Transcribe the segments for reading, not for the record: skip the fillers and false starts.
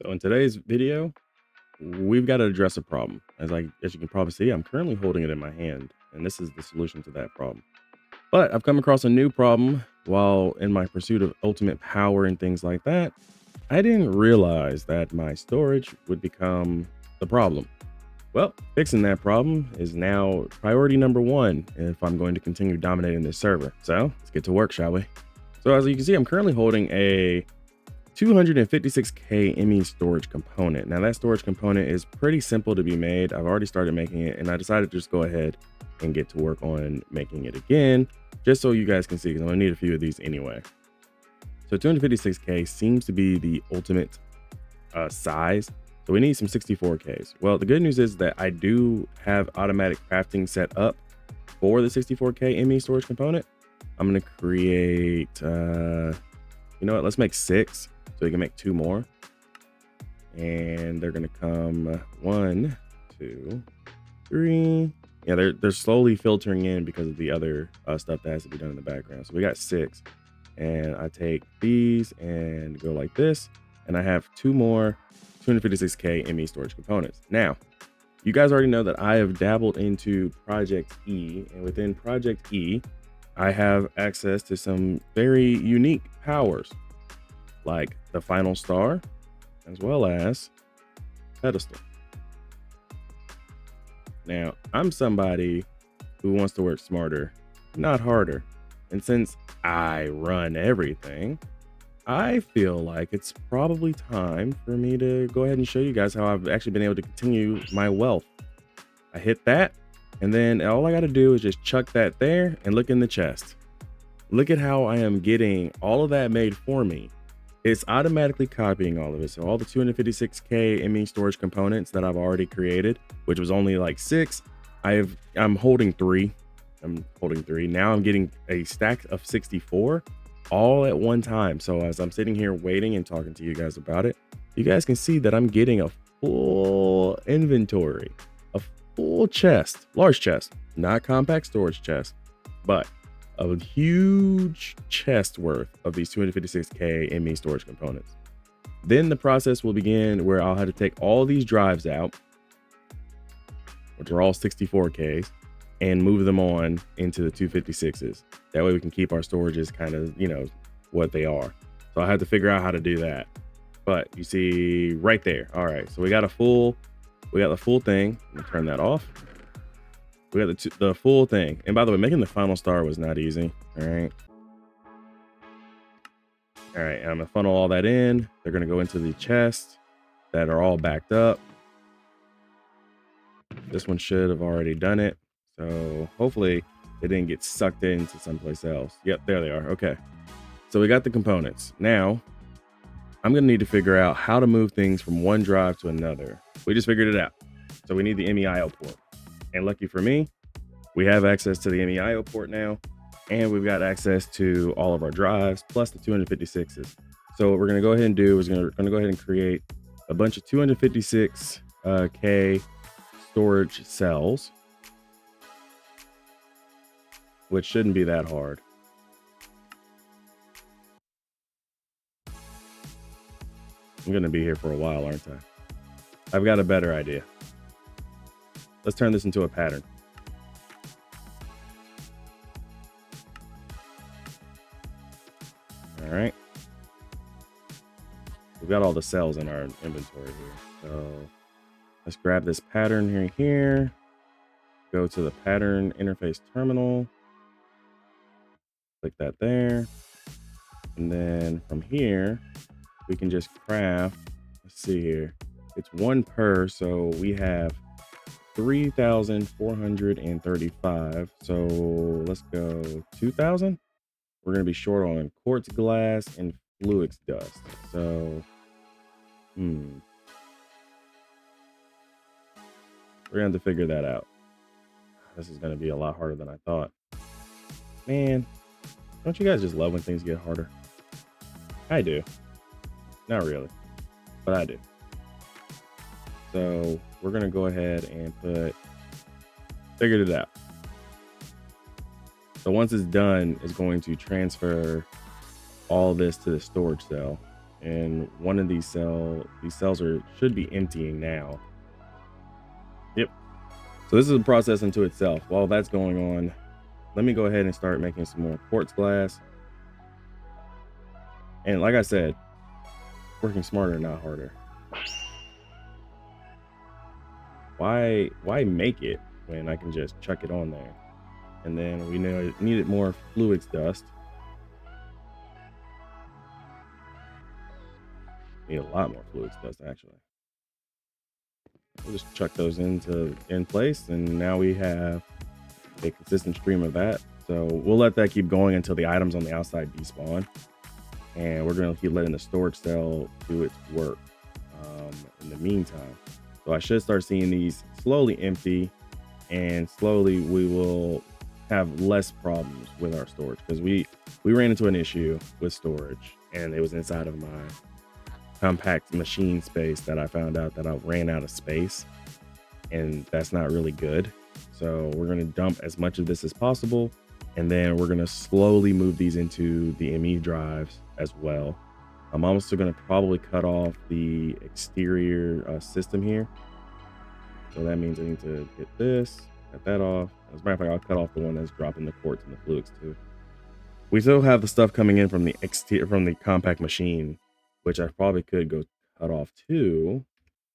So in today's video, we've got to address a problem. As you can probably see, I'm currently holding it in my hand, and this is the solution to that problem. But I've come across a new problem while in my pursuit of ultimate power and things like that. I didn't realize that my storage would become the problem. Well, fixing that problem is now priority number one if I'm going to continue dominating this server. So let's get to work, shall we? So as you can see, I'm currently holding a 256K ME storage component. Now that storage component is pretty simple to be made. I've already started making it and I decided to just go ahead and get to work on making it again, just so you guys can see, because I'm gonna need a few of these anyway. So 256K seems to be the ultimate size. So we need some 64Ks. Well, the good news is that I do have automatic crafting set up for the 64K ME storage component. I'm gonna create, you know what, let's make 6. So we can make 2 more, and they're gonna come 1, 2, 3. Yeah, they're slowly filtering in because of the other stuff that has to be done in the background. So we got 6, and I take these and go like this, and I have 2 more 256K ME storage components. Now, you guys already know that I have dabbled into Project E, and within Project E, I have access to some very unique powers, like the final star, as well as pedestal. Now, I'm somebody who wants to work smarter, not harder. And since I run everything, I feel like it's probably time for me to go ahead and show you guys how I've actually been able to continue my wealth. I hit that, and then all I got to do is just chuck that there and look in the chest. Look at how I am getting all of that made for me. It's automatically copying all of it. So all the 256K ME storage components that I've already created, which was only like 6, I'm holding 3. I'm holding 3. Now I'm getting a stack of 64 all at one time. So as I'm sitting here waiting and talking to you guys about it, you guys can see that I'm getting a full inventory, a full chest, large chest, not compact storage chest, but a huge chest worth of these 256K ME storage components. Then the process will begin where I'll have to take all these drives out, which are all 64Ks, and move them on into the 256s. That way we can keep our storages kind of, what they are. So I have to figure out how to do that. But you see right there. All right, so we got the full thing. Let me turn that off. We got the full thing. And by the way, making the final star was not easy. All right. All right, I'm gonna funnel all that in. They're gonna go into the chests that are all backed up. This one should have already done it. So hopefully it didn't get sucked into someplace else. Yep, there they are. Okay. So we got the components. Now I'm gonna need to figure out how to move things from one drive to another. We just figured it out. So we need the MEIO port. And lucky for me, we have access to the MEIO port now, and we've got access to all of our drives plus the 256s. So what we're going to go ahead and do is we're going to go ahead and create a bunch of 256K storage cells, which shouldn't be that hard. I'm going to be here for a while, aren't I? I've got a better idea. Let's turn this into a pattern. All right. We've got all the cells in our inventory here. So let's grab this pattern here. Go to the pattern interface terminal. Click that there. And then from here, we can just craft. Let's see here. It's 1 per, so we have 3,435. So let's go 2,000. We're going to be short on quartz glass and fluix dust. So, we're going to have to figure that out. This is going to be a lot harder than I thought. Man, don't you guys just love when things get harder? I do. Not really, but I do. So we're going to go ahead and figured it out. So once it's done, it's going to transfer all this to the storage cell. and one of these cells should be emptying now. Yep. So this is a process into itself. While that's going on, let me go ahead and start making some more quartz glass. And like I said, working smarter, not harder. Why make it when I can just chuck it on there? And then we needed more fluids dust. Need a lot more fluids dust, actually. We'll just chuck those in place, and now we have a consistent stream of that. So we'll let that keep going until the items on the outside despawn, and we're going to keep letting the storage cell do its work in the meantime. So I should start seeing these slowly empty, and slowly we will have less problems with our storage, because we ran into an issue with storage, and it was inside of my compact machine space that I found out that I ran out of space, and that's not really good. So we're going to dump as much of this as possible, and then we're going to slowly move these into the ME drives as well. I'm also going to probably cut off the exterior system here. So that means I need to get this, cut that off. As a matter of fact, I'll cut off the one that's dropping the quartz and the fluids too. We still have the stuff coming in from the exterior, from the compact machine, which I probably could go cut off too.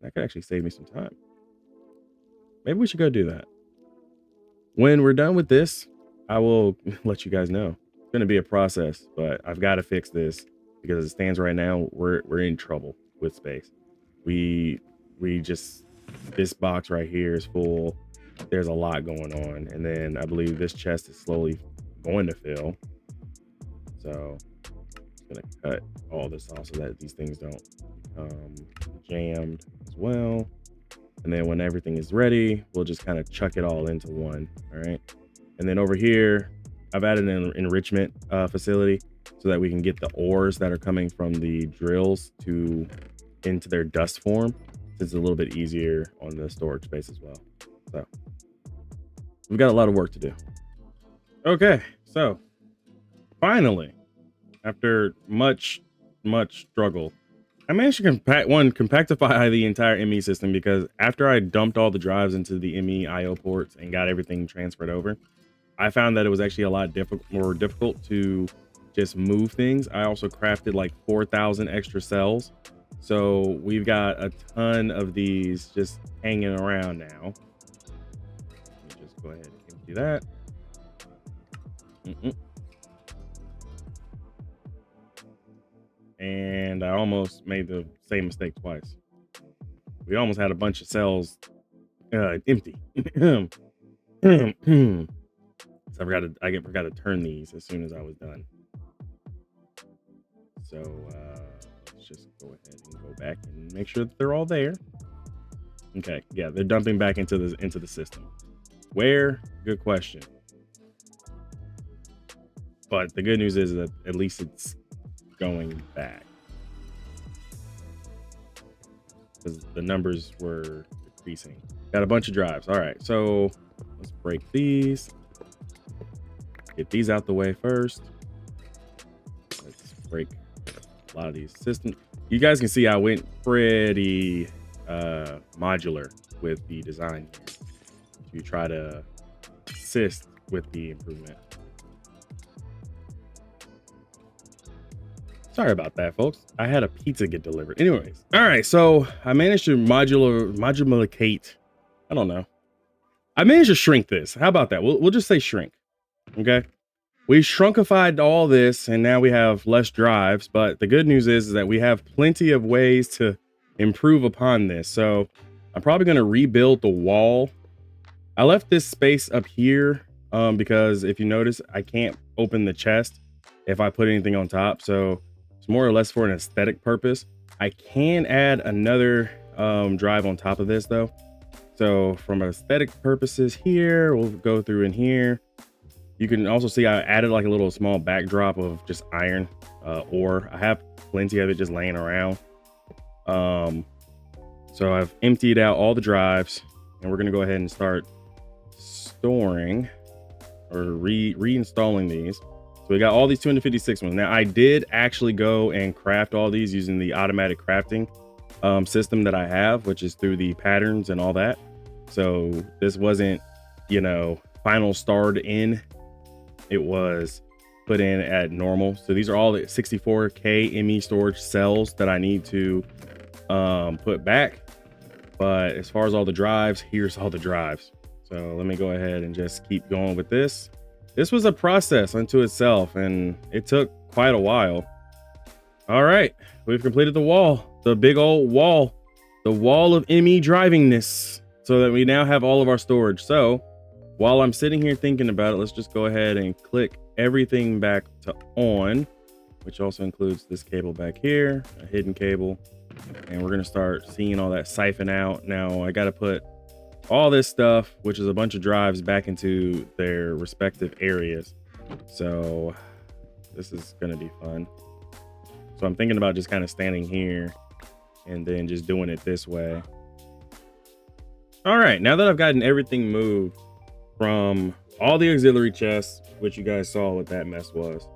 That could actually save me some time. Maybe we should go do that. When we're done with this, I will let you guys know. It's going to be a process, but I've got to fix this, because as it stands right now, we're in trouble with space. We just, this box right here is full. There's a lot going on, and then I believe this chest is slowly going to fill. So I'm gonna cut all this off so that these things don't become jammed as well. And then when everything is ready, we'll just kind of chuck it all into one. All right. And then over here, I've added an enrichment facility so that we can get the ores that are coming from the drills into their dust form. It's a little bit easier on the storage space as well. So we've got a lot of work to do. Okay, so finally, after much struggle, I managed to compactify the entire ME system, because after I dumped all the drives into the ME IO ports and got everything transferred over, I found that it was actually a lot more difficult to just move things. I also crafted like 4,000 extra cells. So we've got a ton of these just hanging around now. Let me just go ahead and empty that. And I almost made the same mistake twice. We almost had a bunch of cells empty. So I forgot to turn these as soon as I was done. So let's just go ahead and go back and make sure that they're all there. Okay, yeah, they're dumping back into the system. Where? Good question. But the good news is that at least it's going back, because the numbers were decreasing. Got a bunch of drives. All right, so let's break these. Get these out the way first. Let's break a lot of these systems. You guys can see I went pretty modular with the design here to try to assist with the improvement. Sorry about that, folks. I had a pizza get delivered. Anyways, all right. So I managed to modulate. I don't know. I managed to shrink this. How about that? We'll just say shrink. Okay. We shrunkified all this, and now we have less drives. But the good news is that we have plenty of ways to improve upon this. So I'm probably going to rebuild the wall. I left this space up here because if you notice, I can't open the chest if I put anything on top. So it's more or less for an aesthetic purpose. I can add another drive on top of this though. So from aesthetic purposes here, we'll go through in here. You can also see I added like a little small backdrop of just iron ore. I have plenty of it just laying around. So I've emptied out all the drives, and we're gonna go ahead and start storing or reinstalling these. So we got all these 256 ones. Now I did actually go and craft all these using the automatic crafting system that I have, which is through the patterns and all that. So this wasn't, you know, final starred in. It was put in at normal. So these are all the 64K ME storage cells that I need to put back. But as far as all the drives, here's all the drives. So let me go ahead and just keep going with this. This was a process unto itself, and it took quite a while. All right, we've completed the wall, the big old wall, the wall of ME drivingness, so that we now have all of our storage. So while I'm sitting here thinking about it, let's just go ahead and click everything back to on, which also includes this cable back here, a hidden cable. And we're gonna start seeing all that siphon out. Now I gotta put all this stuff, which is a bunch of drives, back into their respective areas. So this is gonna be fun. So I'm thinking about just kind of standing here and then just doing it this way. All right, now that I've gotten everything moved from all the auxiliary chests, which you guys saw what that mess was,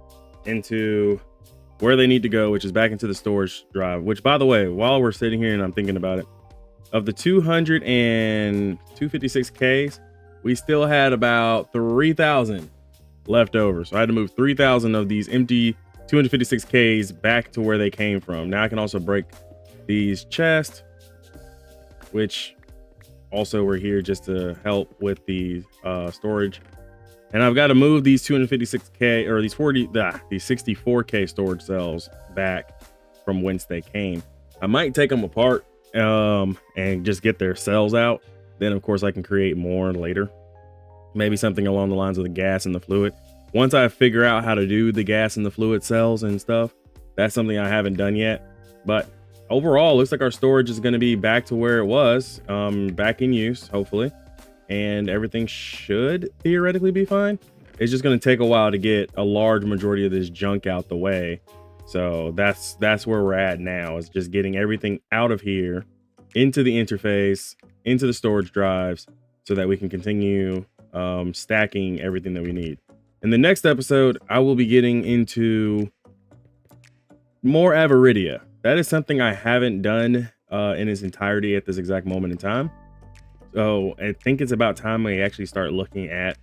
into where they need to go, which is back into the storage drive, which, by the way, while we're sitting here and I'm thinking about it, of the 200 and 256Ks, we still had about 3,000 left over. So I had to move 3,000 of these empty 256Ks back to where they came from. Now I can also break these chests, which also were here just to help with the storage. And I've got to move these 256K or these 64K storage cells back from whence they came. I might take them apart and just get their cells out. Then of course I can create more later. Maybe something along the lines of the gas and the fluid. Once I figure out how to do the gas and the fluid cells and stuff, that's something I haven't done yet. But overall, looks like our storage is going to be back to where it was, back in use, hopefully. And everything should theoretically be fine. It's just going to take a while to get a large majority of this junk out the way. So that's where we're at now, is just getting everything out of here into the interface, into the storage drives, so that we can continue stacking everything that we need. In the next episode, I will be getting into more Avaridia. That is something I haven't done in its entirety at this exact moment in time. So I think it's about time we actually start looking at,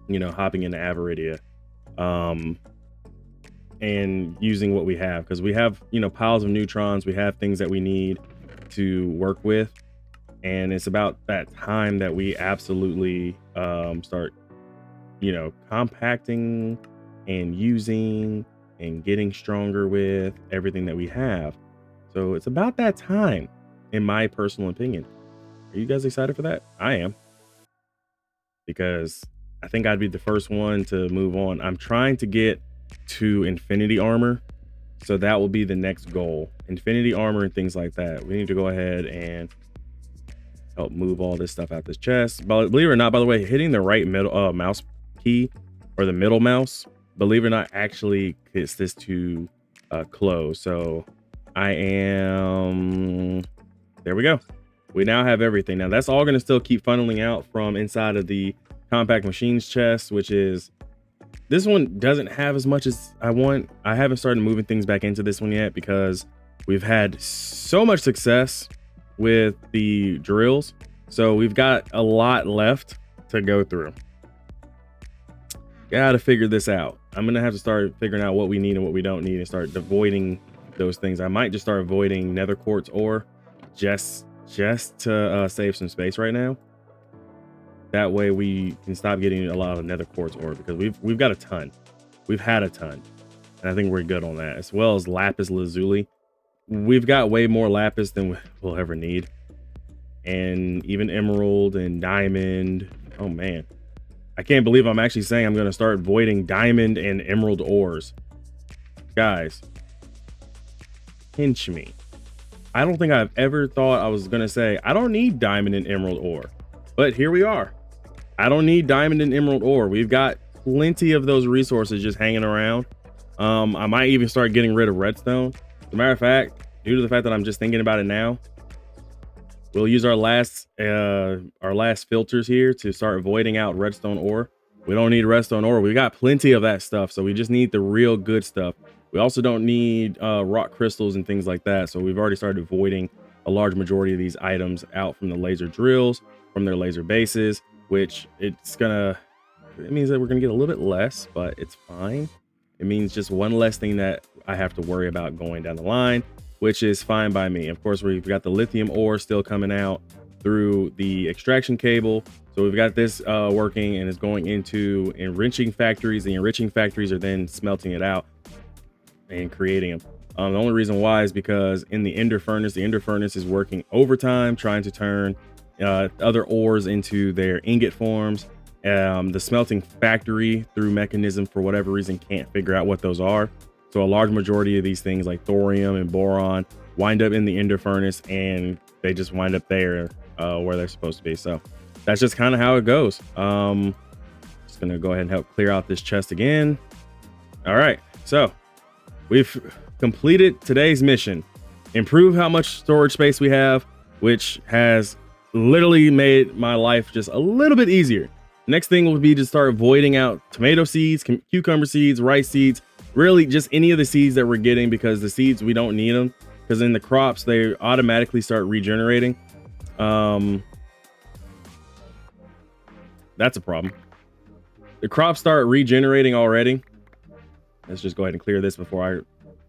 you know, hopping into Avaridia and using what we have, because we have, you know, piles of neutrons. We have things that we need to work with, and it's about that time that we absolutely start, you know, compacting and using and getting stronger with everything that we have. So it's about that time, in my personal opinion. Are you guys excited for that? I am, because I think I'd be the first one to move on. I'm trying to get to infinity armor, so that will be the next goal. Infinity armor and things like that. We need to go ahead and help move all this stuff out this chest. But believe it or not, by the way, hitting the right middle mouse key, or the middle mouse, believe it or not, actually gets this to close. So I am, there we go. We now have everything. Now that's all going to still keep funneling out from inside of the compact machines chest, which is, this one doesn't have as much as I want. I haven't started moving things back into this one yet, because we've had so much success with the drills. So we've got a lot left to go through. Gotta figure this out. I'm gonna have to start figuring out what we need and what we don't need, and start avoiding those things. I might just start avoiding nether quartz ore just to save some space right now. That way we can stop getting a lot of nether quartz ore, because we've got a ton. We've had a ton, and I think we're good on that, as well as lapis lazuli. We've got way more lapis than we'll ever need, and even emerald and diamond. Oh man, I can't believe I'm actually saying I'm going to start voiding diamond and emerald ores. Guys, pinch me. I don't think I've ever thought I was going to say I don't need diamond and emerald ore, but here we are. I don't need diamond and emerald ore. We've got plenty of those resources just hanging around. I might even start getting rid of redstone. As a matter of fact, due to the fact that I'm just thinking about it now, we'll use our last filters here to start voiding out redstone ore. We don't need redstone ore. We got plenty of that stuff. So we just need the real good stuff. We also don't need rock crystals and things like that. So we've already started voiding a large majority of these items out from the laser drills, from their laser bases, which it means that we're gonna get a little bit less, but it's fine. It means just one less thing that I have to worry about going down the line, which is fine by me. Of course, we've got the lithium ore still coming out through the extraction cable. So we've got this working, and it's going into enriching factories. The enriching factories are then smelting it out and creating them. The only reason why is because in the ender furnace is working overtime, trying to turn other ores into their ingot forms. The smelting factory, through mechanism, for whatever reason, can't figure out what those are. So a large majority of these things like thorium and boron wind up in the ender furnace, and they just wind up there where they're supposed to be. So that's just kind of how it goes. Just gonna go ahead and help clear out this chest again. All right, so we've completed today's mission. Improve how much storage space we have, which has literally made my life just a little bit easier. Next thing will be to start voiding out tomato seeds, cucumber seeds, rice seeds, really just any of the seeds that we're getting, because the seeds, we don't need them, because in the crops, they automatically start regenerating. That's a problem. The crops start regenerating already. Let's just go ahead and clear this before I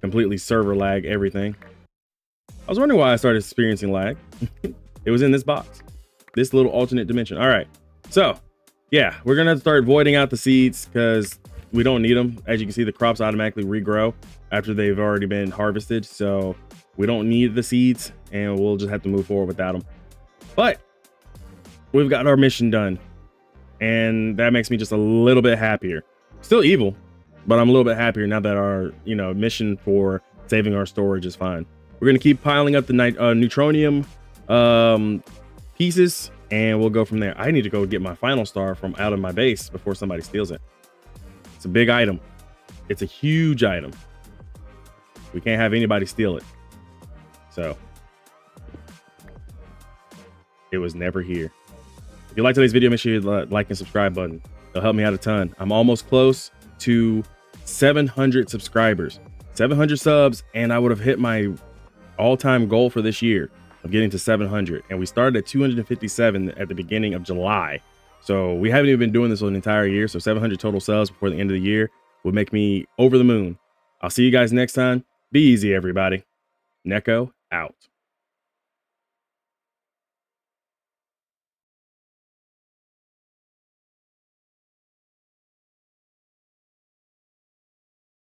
completely server lag everything. I was wondering why I started experiencing lag. It was in this box, this little alternate dimension. All right, so yeah, we're gonna start voiding out the seeds because we don't need them. As you can see, the crops automatically regrow after they've already been harvested, so we don't need the seeds, and we'll just have to move forward without them. But we've got our mission done, and that makes me just a little bit happier. Still evil, but I'm a little bit happier now that our mission for saving our storage is fine. We're gonna keep piling up the neutronium pieces, and we'll go from there. I need to go get my final star from out of my base before somebody steals it. It's a big item. It's a huge item. We can't have anybody steal it. So it was never here. If you like today's video, make sure you like and subscribe button. It'll help me out a ton. I'm almost close to 700 subscribers, 700 subs, and I would have hit my all-time goal for this year of getting to 700. And we started at 257 at the beginning of July. So we haven't even been doing this for an entire year. So 700 total subs before the end of the year would make me over the moon. I'll see you guys next time. Be easy, everybody. Neko out.